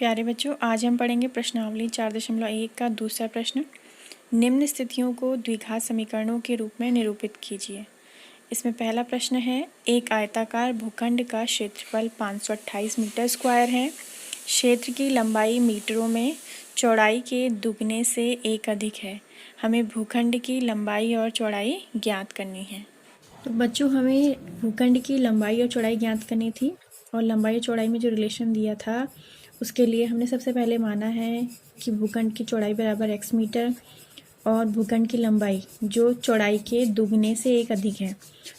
प्यारे बच्चों, आज हम पढ़ेंगे प्रश्नावली 4.1 का दूसरा प्रश्न। निम्न स्थितियों को द्विघात समीकरणों के रूप में निरूपित कीजिए। इसमें पहला प्रश्न है, एक आयताकार भूखंड का क्षेत्रफल 528 मीटर स्क्वायर है। क्षेत्र की लंबाई मीटरों में चौड़ाई के दुगने से एक अधिक है। हमें भूखंड की लंबाई और चौड़ाई ज्ञात करनी है। तो बच्चों, हमें भूखंड की लंबाई और चौड़ाई ज्ञात करनी थी और लंबाई और चौड़ाई में जो रिलेशन दिया था उसके लिए हमने सबसे पहले माना है कि भूखंड की चौड़ाई बराबर x मीटर और भूखंड की लंबाई जो चौड़ाई के दुगने से एक अधिक है।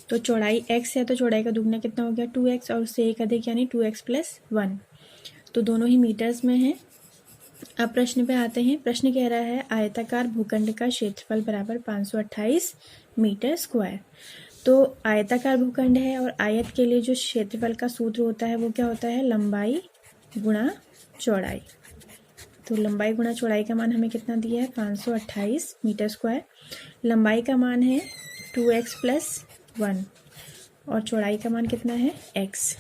तो चौड़ाई x है तो चौड़ाई का दुगना कितना हो गया 2x और उससे एक अधिक यानी 2x + 1। तो दोनों ही मीटर्स में हैं। अब प्रश्न पे आते हैं। प्रश्न कह रहा है आयताकार भूखंड का क्षेत्रफल बराबर 528 मीटर स्क्वायर। तो आयताकार भूखंड है और आयत के लिए जो क्षेत्रफल का सूत्र होता है वो क्या होता है, लंबाई गुणा चौड़ाई। तो लंबाई गुणा चौड़ाई का मान हमें कितना दिया है, 528 मीटर स्क्वायर। लंबाई का मान है 2x + 1 और चौड़ाई का मान कितना है, x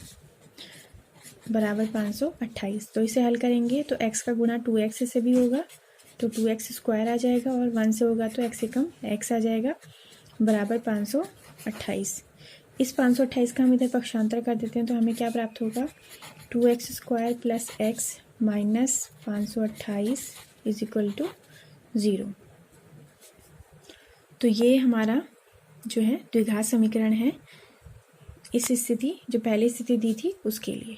बराबर 528। तो इसे हल करेंगे तो x का गुणा 2x से भी होगा तो 2x स्क्वायर आ जाएगा और 1 से होगा तो x से कम x आ जाएगा बराबर 528। इस 528 का हम इधर पक्षांतर कर देते हैं तो हमें क्या प्राप्त होगा, 2x स्क्वायर + x माइनस 528 = 0। तो ये हमारा जो है द्विघात समीकरण है इस स्थिति जो पहली स्थिति दी थी उसके लिए।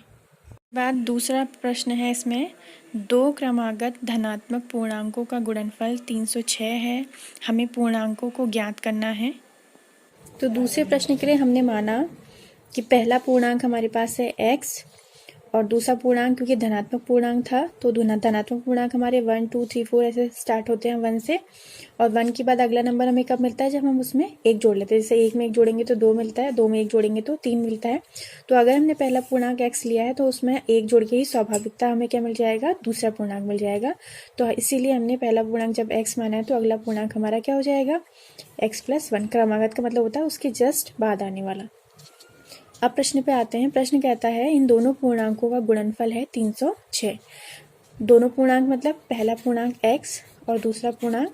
बाद दूसरा प्रश्न है, इसमें दो क्रमागत धनात्मक पूर्णांकों का गुणनफल 306 है। हमें पूर्णांकों को ज्ञात करना है। तो दूसरे प्रश्न के लिए हमने माना कि पहला पूर्णांक हमारे पास है x और दूसरा पूर्णांक क्योंकि धनात्मक पूर्णांक था तो धनात्मक पूर्णांक हमारे 1 2 3 4 ऐसे स्टार्ट होते हैं 1 से, और 1 के बाद अगला नंबर हमें कब मिलता है, जब हम उसमें एक जोड़ लेते हैं। जैसे 1 में 1 जोड़ेंगे तो 2 मिलता है, 2 में 1 जोड़ेंगे तो 3 मिलता है। तो अगर हमने पहला पूर्णांक x लिया है तो उसमें 1 जोड़ के ही स्वाभाविकता हमें क्या मिल जाएगा, दूसरा पूर्णांक मिल जाएगा। तो इसीलिए हमने पहला पूर्णांक जब x माना है तो अगला पूर्णांक हमारा क्या हो जाएगा, x + 1। क्रमागत का मतलब होता है उसके जस्ट बाद आने वाला। अब प्रश्न पे आते हैं। प्रश्न कहता है इन दोनों पूर्णांकों का गुणनफल है 306। दोनों पूर्णांक मतलब पहला पूर्णांक x और दूसरा पूर्णांक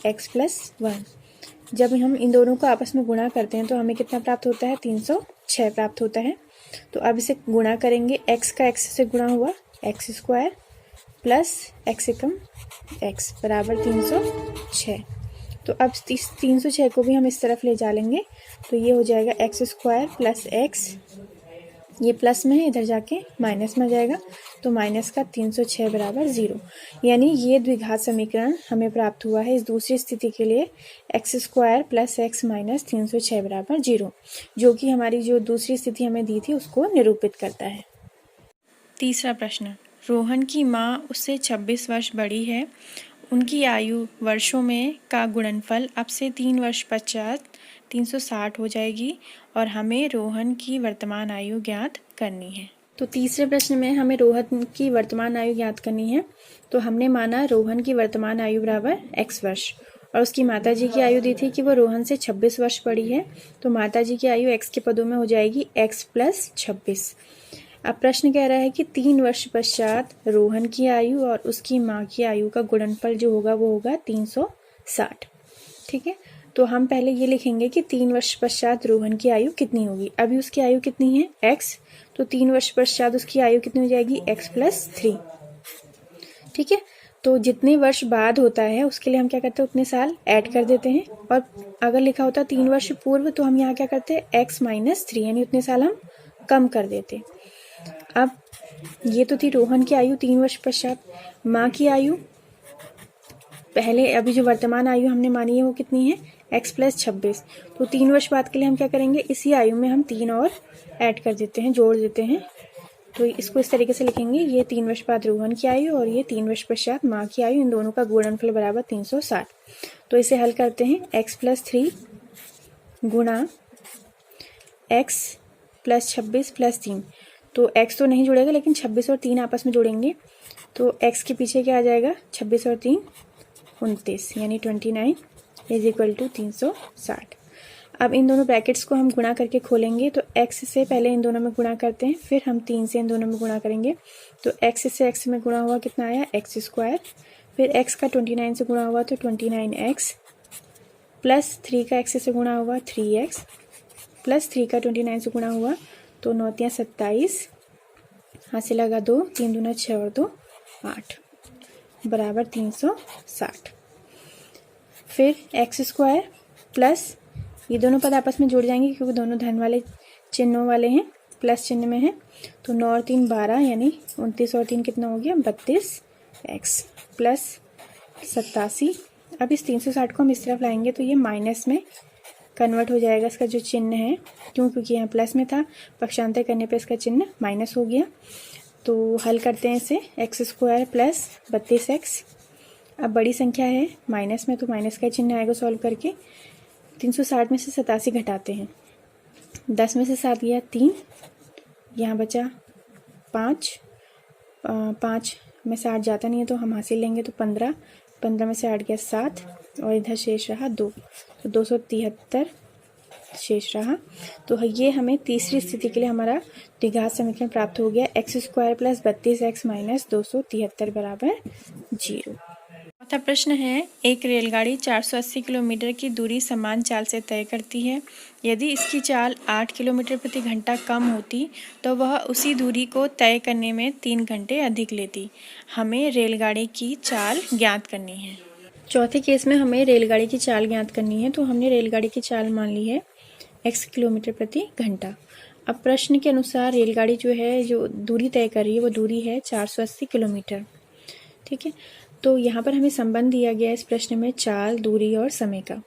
x + 1। जब हम इन दोनों को आपस में गुणा करते हैं तो हमें कितना प्राप्त होता है, 306 प्राप्त होता है। तो अब इसे गुणा करेंगे, x का x से गुणा हुआ x स्क्वायर प्लस x से कम x बराबर 306। तो अब 306 को भी हम इस तरफ ले जा लेंगे तो ये हो जाएगा x स्क्वायर प्लस x, ये प्लस में है इधर जाके माइनस में जाएगा तो माइनस का 306 बराबर 0। यानी ये द्विघात समीकरण हमें प्राप्त हुआ है इस दूसरी स्थिति के लिए, x square plus x minus 306 बराबर 0, जो कि हमारी जो दूसरी स्थिति हमें दी थी उसको निरूपित करता है। तीसरा प्रश्न, रोहन की माँ उससे 26 वर्ष बड़ी है। उनकी आयु वर्षों में का गुणनफल अब से 3 वर्ष पश्चात 360 हो जाएगी और हमें रोहन की वर्तमान आयु ज्ञात करनी है। तो तीसरे प्रश्न में हमें रोहन की वर्तमान आयु ज्ञात करनी है। तो हमने माना रोहन की वर्तमान आयु बराबर x वर्ष और उसकी माताजी की आयु दी थी कि वो रोहन से 26 वर्ष बड़ी है। तो माताजी की आयु x के पदों में हो जाएगी x + 26। अब प्रश्न कह रहा है कि 3 वर्ष पश्चात रोहन की आयु और उसकी माँ की आयु का गुणनफल जो होगा वो होगा 360। ठीक है, तो हम पहले ये लिखेंगे कि 3 वर्ष पश्चात रोहन की आयु कितनी होगी। अभी उसकी आयु कितनी है, x, तो 3 वर्ष पश्चात उसकी आयु कितनी हो जाएगी, x + 3। ठीक है, तो जितने वर्ष बाद होता है उसके लिए हम क्या करते हैं, उतने साल ऐड कर देते हैं। और अगर लिखा होता 3 वर्ष पूर्व तो हम यहाँ क्या करते हैं, x - 3 यानी उतने साल हम कम कर देते। अब ये तो थी रोहन की आयु 3 वर्ष पश्चात। माँ की आयु पहले, अभी जो वर्तमान आयु हमने मानी है वो कितनी है, x + 26। तो 3 वर्ष बाद के लिए हम क्या करेंगे, इसी आयु में हम 3 और ऐड कर देते हैं, जोड़ देते हैं। तो इसको इस तरीके से लिखेंगे, ये 3 वर्ष बाद रोहन की आयु और ये 3 वर्ष पश्चात माँ की आयु, इन दोनों का गुणनफल बराबर 360। तो इसे हल करते हैं, x + 3 गुणा x + 26 + 3। तो x तो नहीं जुड़ेगा लेकिन 26 और 3 आपस में जोड़ेंगे तो x के पीछे क्या आ जाएगा, 26 और 3 29 यानी 29 = 360। अब इन दोनों ब्रैकेट्स को हम गुणा करके खोलेंगे, तो x से पहले इन दोनों में गुणा करते हैं, फिर हम 3 से इन दोनों में गुणा करेंगे। तो x से x में गुणा हुआ कितना आया, x स्क्वायर, फिर x का 29 से गुणा हुआ तो 29x, प्लस 3 का x से गुणा हुआ 3x, प्लस 3 का 29 से गुणा हुआ तो 9 × 27, हाथ से लगा 2, 3 दूना 6 और 2 8 बराबर 360। फिर x स्क्वायर प्लस ये दोनों पद आपस में जुड़ जाएंगे क्योंकि दोनों धन वाले चिन्हों वाले हैं, प्लस चिन्ह में है। तो 9 और 3 12 यानी 29 और 3 कितना हो गया 32x प्लस 87। अब इस 360 को हम इस तरफ लाएंगे तो ये माइनस में कन्वर्ट हो जाएगा, इसका जो चिन्ह है, क्योंकि यहाँ प्लस में था, पक्षांतर करने पे इसका चिन्ह माइनस हो गया। तो हल करते हैं इसे, x स्क्वायर प्लस 32x। अब बड़ी संख्या है माइनस में तो माइनस का चिन्ह आएगा सॉल्व करके। 360 में से 87 घटाते हैं, 10 में से 7 गया 3, यहाँ बचा 5, 5 में से 8 जाता नहीं है तो हम हासिल लेंगे तो 15, 15 में से 8 गया 7 और इधर शेष रहा 2, तो 273 शेष रहा। तो ये हमें तीसरी स्थिति के लिए हमारा द्विघात समीकरण प्राप्त हो गया, x square plus 32x minus 273 बराबर 0। चौथा प्रश्न है, एक रेलगाड़ी 480 किलोमीटर की दूरी समान चाल से तय करती है। यदि इसकी चाल 8 किलोमीटर प्रति घंटा कम होती तो वह उसी दूरी को तय करने में 3 घंटे अधिक लेती। हमें रेलगाड़ी की चाल ज्ञात करनी है। चौथे केस में हमें रेलगाड़ी की चाल ज्ञात करनी है, तो हमने रेलगाड़ी की चाल मान ली है x किलोमीटर प्रति घंटा। अब प्रश्न के अनुसार रेलगाड़ी जो है, जो दूरी तय कर रही है वो दूरी है 480 किलोमीटर। ठीक है, तो यहाँ पर हमें संबंध दिया गया है इस प्रश्न में चाल, दूरी और समय का।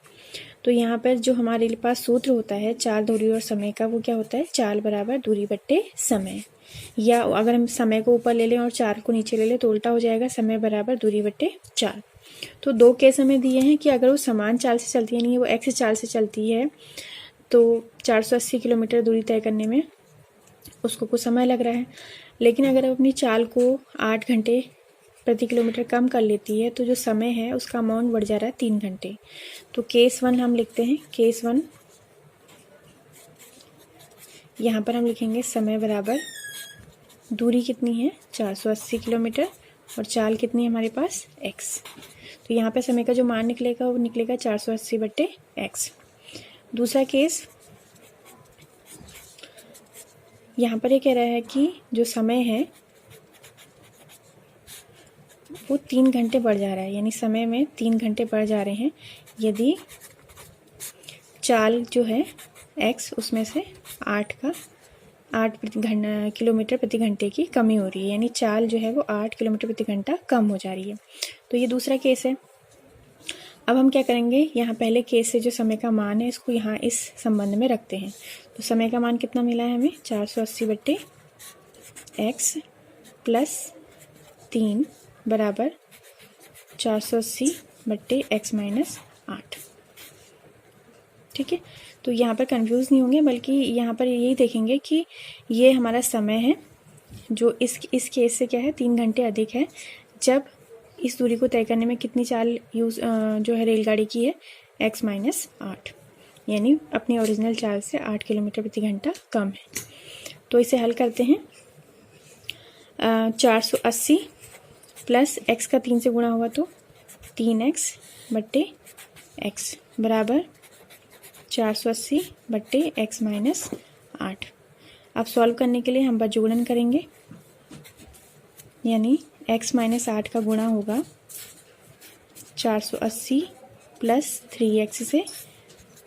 तो यहाँ पर जो हमारे पास सूत्र होता है चाल, दूरी और समय का, वो क्या होता है, चाल बराबर दूरी बट्टे समय। या अगर हम समय को ऊपर ले लें और चाल को नीचे ले लें तो उल्टा हो जाएगा, समय बराबर दूरी बट्टे चाल। तो 2 केस हमें दिए हैं कि अगर वो समान चाल से चलती है, नहीं वो x चाल से चलती है, तो 480 किलोमीटर दूरी तय करने में उसको कुछ समय लग रहा है। लेकिन अगर हम अपनी चाल को 8 घंटे प्रति किलोमीटर कम कर लेती है तो जो समय है उसका अमाउंट बढ़ जा रहा है 3 घंटे। तो केस 1 हम लिखते हैं, केस 1 यहाँ पर हम लिखेंगे समय बराबर दूरी कितनी है 480 किलोमीटर और चाल कितनी है हमारे पास x। तो यहाँ पे समय का जो मान निकलेगा वो निकलेगा 480 बट्टे x। दूसरा केस, यहाँ पर ये कह रहा है कि जो समय है वो 3 घंटे बढ़ जा रहा है, यानी समय में 3 घंटे बढ़ जा रहे हैं यदि चाल जो है x उसमें से 8 किलोमीटर प्रति घंटे की कमी हो रही है, यानी चाल जो है वो 8 किलोमीटर प्रति घंटा कम हो जा रही है। तो ये दूसरा केस है। अब हम क्या करेंगे, यहाँ पहले केस से जो समय का मान है इसको यहाँ इस संबंध में रखते हैं। तो समय का मान कितना मिला है हमें 480 बट्टे x प्लस 3 बराबर 480 बट्टे x माइनस 8। ठीक है, तो यहाँ पर कंफ्यूज नहीं होंगे, बल्कि यहाँ पर यही देखेंगे कि ये हमारा समय है जो इस केस से क्या है 3 घंटे अधिक है, जब इस दूरी को तय करने में कितनी चाल जो है रेलगाड़ी की है x माइनस 8, यानी अपनी ओरिजिनल चाल से 8 किलोमीटर प्रति घंटा कम है। तो इसे हल करते हैं, 480 प्लस x का 3 से गुणा हुआ तो 3x बट्टे x बराबर 480 बट्टे x माइनस 8। अब सॉल्व करने के लिए हम बजोगुणन करेंगे, यानी x माइनस 8 का गुणा होगा 480 प्लस 3x से,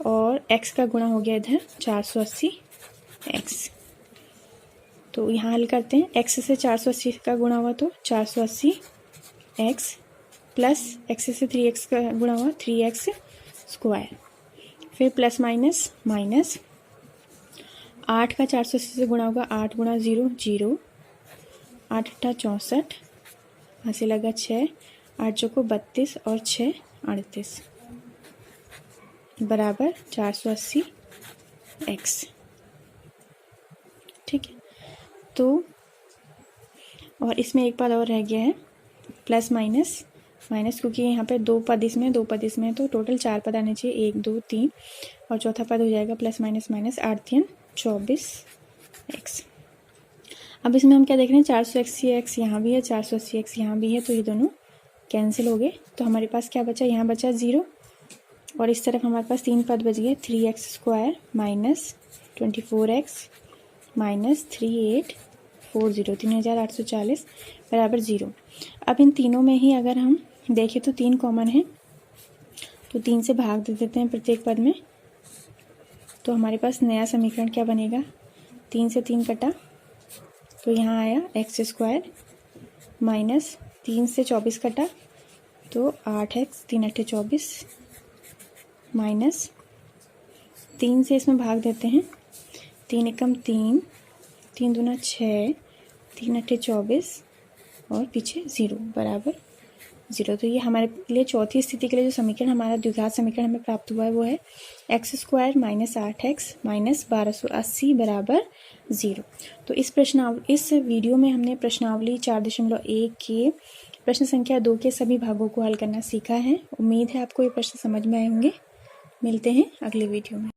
और x का गुणा हो गया इधर 480x। तो यहाँ हल करते हैं, x से 480 का गुणा हुआ तो 480x प्लस x से 3x का गुणा हुआ 3x स्क्वायर, फिर प्लस माइनस माइनस 8 का 480 से गुणा होगा 8 गुणा 0 0, 8 8 64, यहाँ से लगा 6, 8 चौको 32 और 6 38 बराबर 480x। ठीक है, तो और इसमें एक पद और रह गया है प्लस माइनस माइनस, क्योंकि यहाँ पे 2 पद इसमें 2 पद इसमें है तो टोटल 4 पद आने चाहिए, 1 2 3, और चौथा पद हो जाएगा प्लस माइनस माइनस 8 24x। अब इसमें हम क्या देख रहे हैं, 480x यहाँ भी है, 480x यहाँ भी है, तो ये दोनों कैंसिल हो गए। तो हमारे पास क्या बचा, यहाँ बचा 0 और इस तरफ हमारे पास 3 पद बच गए, 3x² माइनस 24x माइनस 3840 3840 बराबर 0। अब इन तीनों में ही अगर हम देखें तो 3 कॉमन है, तो 3 से भाग दे देते हैं प्रत्येक पद में। तो हमारे पास नया समीकरण क्या बनेगा, 3 से 3 कटा तो यहाँ आया x² माइनस 3 से 24 कटा तो 8x 3 8 24 माइनस 3 से इसमें भाग देते हैं, 3 एकम 3 3 दूना 6 3 8 24 और पीछे 0 बराबर 0। तो ये हमारे लिए चौथी स्थिति के लिए जो समीकरण हमारा द्विघात समीकरण हमें प्राप्त हुआ है वो है x² माइनस 8x माइनस 1280 बराबर 0। तो इस वीडियो में हमने प्रश्नावली 4.1 के प्रश्न संख्या 2 के सभी भागों को हल करना सीखा है। उम्मीद है आपको ये प्रश्न समझ में आए होंगे। मिलते हैं अगले वीडियो में।